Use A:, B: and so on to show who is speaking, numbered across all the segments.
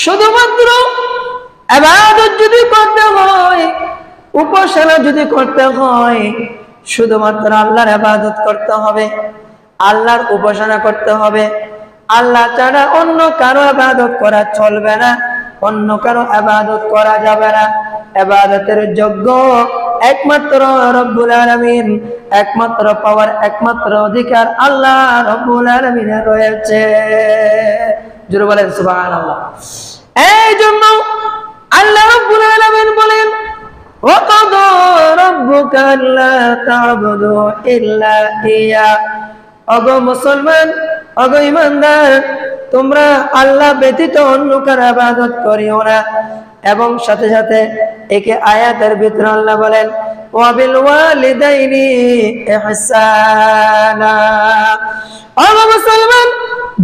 A: শুধুমাত্র ইবাদত যদি করতে হয়, উপাসনা যদি করতে হয়, শুধুমাত্র আল্লাহর ইবাদত করতে হবে, আল্লাহর উপাসনা করতে হবে। আল্লাহ ছাড়া অন্য কারো ইবাদত করা চলবে না, অন্য কারো ইবাদত করা যাবে না। ইবাদতের যোগ্য একমাত্র রব্বুল আলামিন, একমাত্র পাওয়ার, একমাত্র অধিকার আল্লাহ রব্বুল আলামিনের রয়েছে। জোরে বলেন সুবহানাল্লাহ। এই জন্য আল্লাহ রব্বুল আলামিন বলেন, ওয়াকাদা রাব্বুকা আল্লা তা'বুদু ইল্লা ইয়া। ওগো মুসলমান, ওগো ঈমানদার, তোমরা আল্লাহ ব্যতীত অন্য কারো ইবাদত করিও না। এবং সাথে সাথে একে আয়াতের ভিতরে আল্লাহ বলেন, ওয়া বিল ওয়ালিদাইনি ইহসানা। ওগো মুসলমান,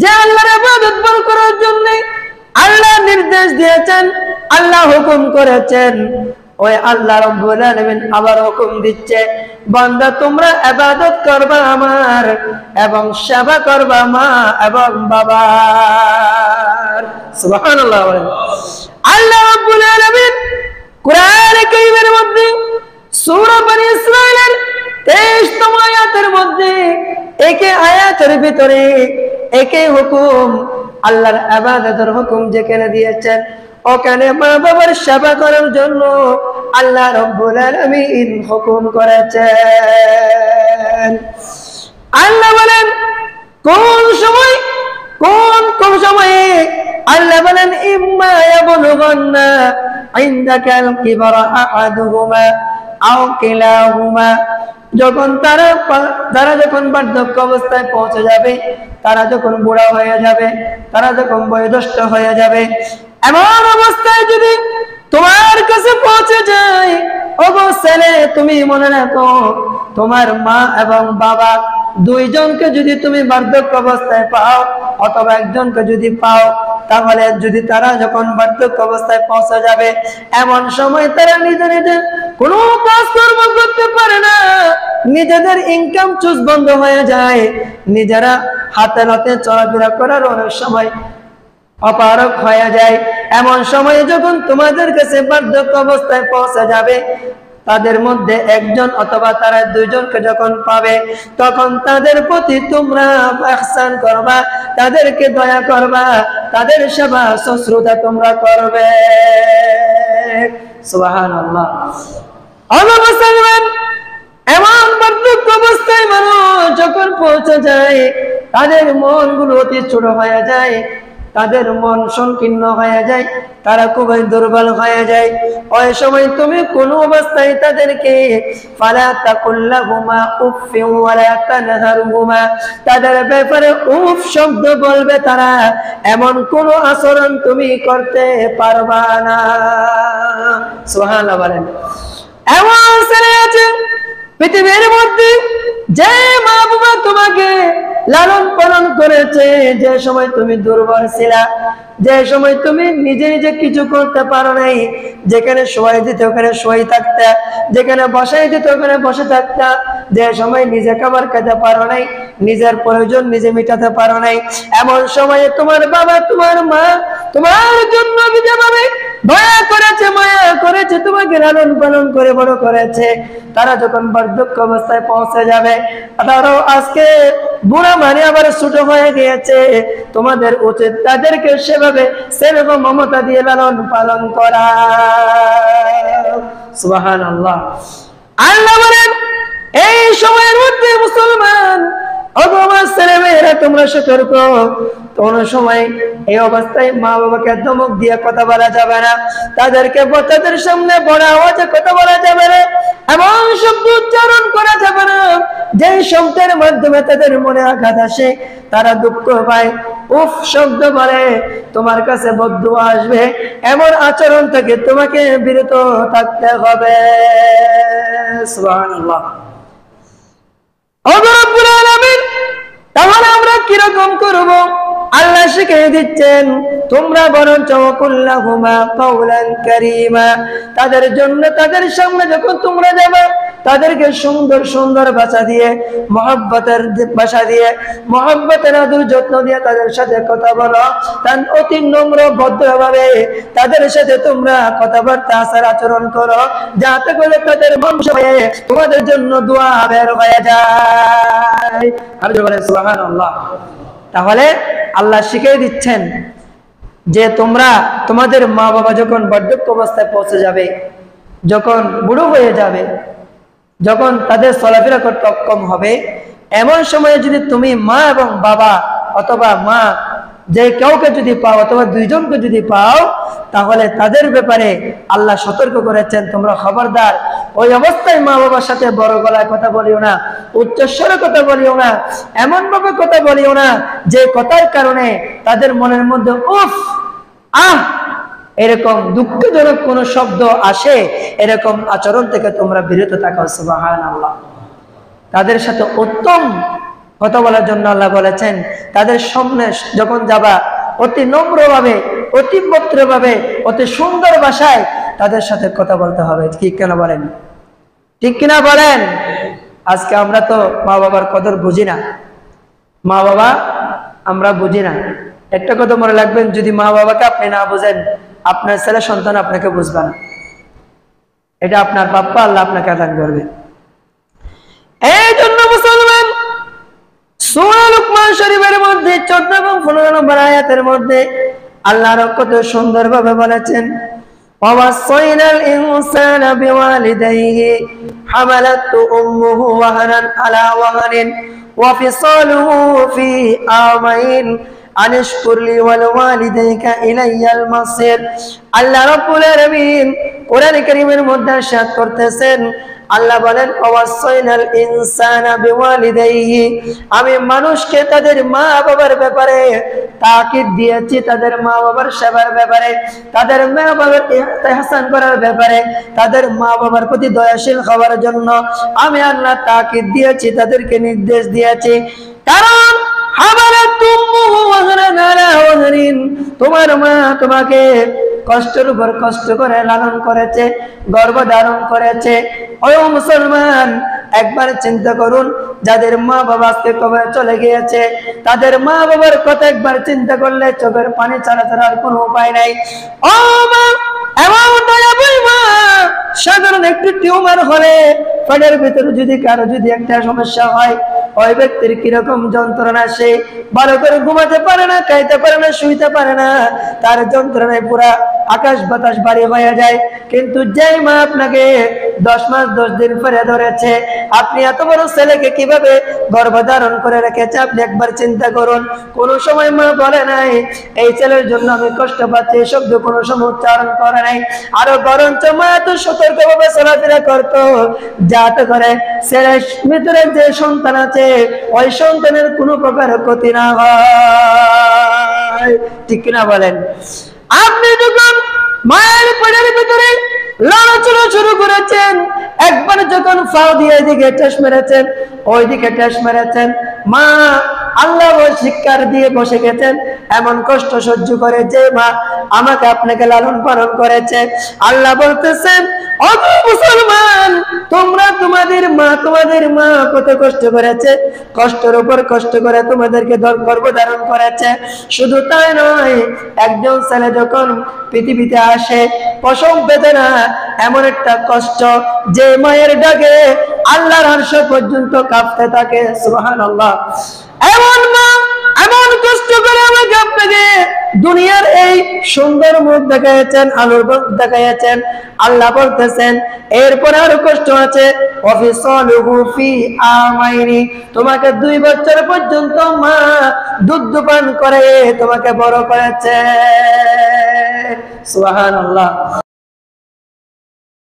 A: যে আল্লাহর ইবাদত করার জন্য আল্লাহ নির্দেশ দিয়েছেন, আল্লাহ হুকুম করেছেন, ওই আল্লাহ রাব্বুল আলামিন আবার হুকুম দিচ্ছে, বান্দা তোমরা ইবাদত করবা আমার এবং সেবা করবা মা এবং বাবার। সুবহানাল্লাহ। আল্লাহ রাব্বুল আলামিন কোরআন কারীমের মধ্যে সূরা বনী ইসরাঈলের 23তম আয়াতের মধ্যে একে আয়াতের ভিতরে একে হুকুম, আল্লাহর ইবাদতের হুকুম যেখানে দিয়েছেন, ওখানে মা বাবার সেবা করার জন্য আল্লাহ রাব্বুল আলামিন হুকুম করেছেন। আল্লাহ বলেন কোন সময়, কোন সময়ে আল্লাহ বলেন, ইম্মা ইয়াবলুগান্না ইনদাকাল কিবরা আহাদুহুমা আও কিলাহুমা। যখন তারা যখন বার্ধক্য অবস্থায় পৌঁছে যাবে, তারা যখন বুড়া হয়ে যাবে, তারা যখন বয়োজ্যেষ্ঠ হয়ে যাবে, এমন অবস্থায় যদি তোমার কাছে পৌঁছে যায়, ওগো ছেলে তুমি মনে রাখো, তোমার মা এবং বাবা দুইজনকে যদি তুমি বার্ধক্য অবস্থায় পাও অথবা একজনকে যদি পাও, তাহলে যদি তারা যখন বার্ধক্য অবস্থায় পৌঁছে যাবে, এমন সময় তারা নিজেদের কোনো কাজকর্ম করতে পারে না, নিজেদের ইনকাম সোর্স বন্ধ হয়ে যায়, নিজেরা হাতে নাতে চলাফেরা করার অনেক সময় অপারগ হয়ে যায়। এমন সময়ে যখন তোমাদের কাছে বার্ধক্য অবস্থায় পৌঁছে যাবে, তাদের মধ্যে একজন অথবা তারা দুইজনকে যখন পাবে, তখন তাদের প্রতি তোমরা ইহসান করবা, তাদেরকে দয়া করবা, তাদের সেবা শুশ্রূষা তোমরা করবে। সুবহানাল্লাহ। আল্লাহ মুসলমান, এমন বার্ধক্য অবস্থায় মানুষ যখন পৌঁছে যায়, তাদের মনগুলো অতি ছোট হয়ে যায়, তাদের মন সংকীর্ণ হয়ে যায়, তারা খুবই দুর্বল হয়ে যায়। ওই সময় তুমি কোন অবস্থায় তাদেরকে ফালা তাকুল্লাহুমা উফফিন ওয়ালা তানহারহুমা, তাদের ব্যাপারে উফ শব্দ বলবে তারা, এমন কোন আচরণ তুমি করতে পারবা না। সুবহানাল্লাহ বলেন। এমন ছেলে আছে পৃথিবীর মধ্যে, যে মা বাবা তোমাকে লালন পালন করেছে, যে সময় তুমি দুর্বল ছিলা, যে সময় তুমি নিজে নিজে কিছু করতে পারো নাই, যেখানে শোয়াই দিতে ওখানে শোয়াই থাকতা, যেখানে বসাই দিতে ওখানে বসে থাকতা, যে সময় নিজে খাবার খেতে পারো নাই, নিজের প্রয়োজন নিজে মেটাতে পারো নাই, এমন সময়ে তোমার বাবা তোমার মা তোমার জন্য যেভাবে দয়া করেছে, মায়া করেছে, তোমাকে লালন পালন করে বড় করেছে, তারা যখন বার্ধক্য অবস্থায় পৌঁছে যাবে, তারাও আজকে বুড়া মানে আবার ছোট হয়ে গিয়েছে, তোমাদের উচিত তাদেরকে সেভাবে সেরকম মমতা দিয়ে লালন পালন করা। সুবহানাল্লাহ। আল্লাহ বলেন, এই সময়ের মধ্যে মুসলমান, ওগো আমার ছেলেমেয়েরা তোমরা সতর্ক, কোন সময় এই অবস্থায় মা বাবাকে ধমক দিয়ে কথা বলা যাবে না, তাদেরকে তাদের সামনে বড় আওয়াজে কথা বলা যাবে না, এমন শব্দ উচ্চারণ করা যাবে না যে শব্দের মাধ্যমে তাদের মনে আঘাত আসে, তারা দুঃখ পায়, উফ শব্দ বলে, তোমার কাছে বদদুয়া আসবে, এমন আচরণ থেকে তোমাকে বিরত থাকতে হবে। সুবহানাল্লাহ। তাহলে আমরা কিরকম করব? আল্লাহ শিখিয়ে দিচ্ছেন তোমরা বরঞ্চ কুল্লাহুমা কাওলান কারীমা, তাদের জন্য তাদের সামনে যখন তোমরা যাবে তাদেরকে সুন্দর সুন্দর ভাষা দিয়ে, মহব্বতের ভাষা দিয়ে, মহব্বতের আদর যত্ন দিয়ে তাদের সাথে কথা বলো। তার অতি নম্র ভদ্রভাবে তাদের সাথে তোমরা কথাবার্তা আচার আচরণ করো, যাতে করে তাদের মন হয়ে তোমাদের জন্য দোয়া বের হয়ে যায়। আর বলেন সুবহানাল্লাহ। তাহলে আল্লাহ শিখিয়ে দিচ্ছেন যে তোমরা তোমাদের মা বাবা যখন বার্ধক্য অবস্থায় পৌঁছে যাবে, যখন বুড়ো হয়ে যাবে, যখন তাদের চলাফেরা করতে অক্ষম হবে, এমন সময়ে যদি তুমি মা এবং বাবা অথবা মা যে কাউকে যদি পাও অথবা দুইজনকে যদি পাও, তাহলে তাদের ব্যাপারে আল্লাহ সতর্ক করেছেন তোমরা খবরদার ওই অবস্থায় মা বাবার সাথে বড় গলায় কথা বলিও না, উচ্চস্বরে কথা বলিও না, এমন ভাবে কথা বলিও না যে কথার কারণে তাদের মনের মধ্যে উফ আহ এরকম দুঃখজনক কোন শব্দ আসে, এরকম আচরণ থেকে তোমরা বিরত থাকো। সুবহানাল্লাহ। তাদের সাথে উত্তম কথা বলার জন্য আল্লাহ বলেছেন তাদের সামনে যখন যাবা অতি নম্রভাবে, অতি ভদ্রভাবে, অতি সুন্দর ভাষায় তাদের সাথে কথা বলতে হবে। ঠিক কেন বলেন? ঠিক কিনা বলেন? আজকে আমরা তো মা বাবার কদর বুঝি না। মা বাবা আমরা বুঝি না। একটা কথা মনে রাখবেন, যদি মা বাবাকে আপনি না বুঝেন, আপনার ছেলে সন্তান আপনাকে বুঝবে না। এটা আপনার বাপ্পা আল্লাহ আপনাকে দান করবে। এই জন্য মুসলমান সূরা লুকমান শরীফের মধ্যে 14 এবং 15 নম্বর আয়াতের মধ্যে আল্লাহ কত সুন্দরভাবে বলেছেন, ওয়াসাইনাল ইনসানা বিওয়ালিদাইহি হামালাতু উম্মুহু ওয়াহানান আলা ওয়াহানিন ওয়া ফিসালুহু ফি আমাইন আনিশকুর লি ওয়াল ওয়ালিদাইকা ইলাইয়াল মাসির। আল্লাহ রাব্বুল আলামিন কোরআন কারীমের মধ্যে ইরশাদ করতেছেন, আল্লাহ বলেন ওয়াসাইনাল ইনসানা বিওয়ালিদাইহি, আমি মানুষকে তাদের মা বাবার ব্যাপারে তাকিদ দিয়েছি, তাদের মা বাবার সেবার ব্যাপারে, তাদের মা বাবার ইহসান করার ব্যাপারে, তাদের মা বাবার প্রতি দয়াশীল হওয়ার জন্য আমি আল্লাহ তাকিদ দিয়েছি, তাদেরকে নির্দেশ দিয়েছি। কারণ তোমার মা তোমাকে কষ্টের উপর কষ্ট করে লালন করেছে, গর্ভ ধারণ করেছে। ও মুসলমান, একবার চিন্তা করুন, যাদের মা বাবা আজকে কবরে চলে গিয়েছে, তাদের মা বাবার কথা একবার চিন্তা করলে চোখের পানি ছাড়া ছাড়ার কোনো উপায় নাই। ও মা, এমন দয়াময় মা, সাধারণ একটু টিউমার হলে পেটের ভিতরে যদি কারো যদি একটা সমস্যা হয়, ওই ব্যক্তির কিরকম যন্ত্রণা, সে ভালো করে ঘুমাতে পারে না, খাইতে পারে না, শুইতে পারে না, তার যন্ত্রণায় পুরা আকাশ বাতাস বাড়ি হয়ে যায়। কিন্তু যেই মা আপনাকে 10 মাস 10 দিন পরে ধরেছে, আপনি এত বড় ছেলেকে কিভাবে গর্ভধারণ করে রেখেছে, আপনি একবার চিন্তা করুন। কোন সময় মা বলে নাই এই ছেলের জন্য আমি কষ্ট পাচ্ছি, এই শব্দ কোনো সময় উচ্চারণ করে নাই। আরো বরঞ্চ মা এত সতর্কভাবে চলাফেরা করতো যাতে করে ছেলের ভিতরে যে সন্তান আছে ওই সন্তানের কোনো প্রকার ক্ষতি না হয়। ঠিক কিনা বলেন? আপনি যখন মায়ের পেটের ভিতরে লাড়াচাড়া শুরু করেছেন, একবার যখন ফাও দিয়ে এদিকে ঠেস মেরেছেন, ওইদিকে ঠেস মেরেছেন, মা আল্লাহ শিক্ষার দিয়ে বসে গেছেন এমন কষ্ট সহ্য করে যে মা আমাকে আপনাকে লালন পালন করেছে। আল্লাহ বলতেছেন, ও মুসলমান, তোমরা তোমাদের মা কত কষ্ট করেছে, কষ্টের উপর কষ্ট করে তোমাদেরকে গর্ভধারণ করেছে। শুধু তাই নয়, একজন ছেলে যখন পৃথিবীতে আসে, প্রসব বেদনা এমন একটা কষ্ট যে মায়ের ডাকে আল্লাহর আরশ পর্যন্ত কাঁপতে থাকে। সুবহানাল্লাহ। এমন মা এমন কষ্ট করে আমাকে আপনাকে দুনিয়ার এই সুন্দর মুখ দেখাইছেন, আলোর মুখ দেখাইছেন। আল্লাহ বলতেছেন এরপর আরো কষ্ট আছে, ওয়াফিসালুহু ফি আমাইনি, তোমাকে 2 বছর পর্যন্ত মা দুধ পান করে তোমাকে বড় করেছে। সুবহানাল্লাহ।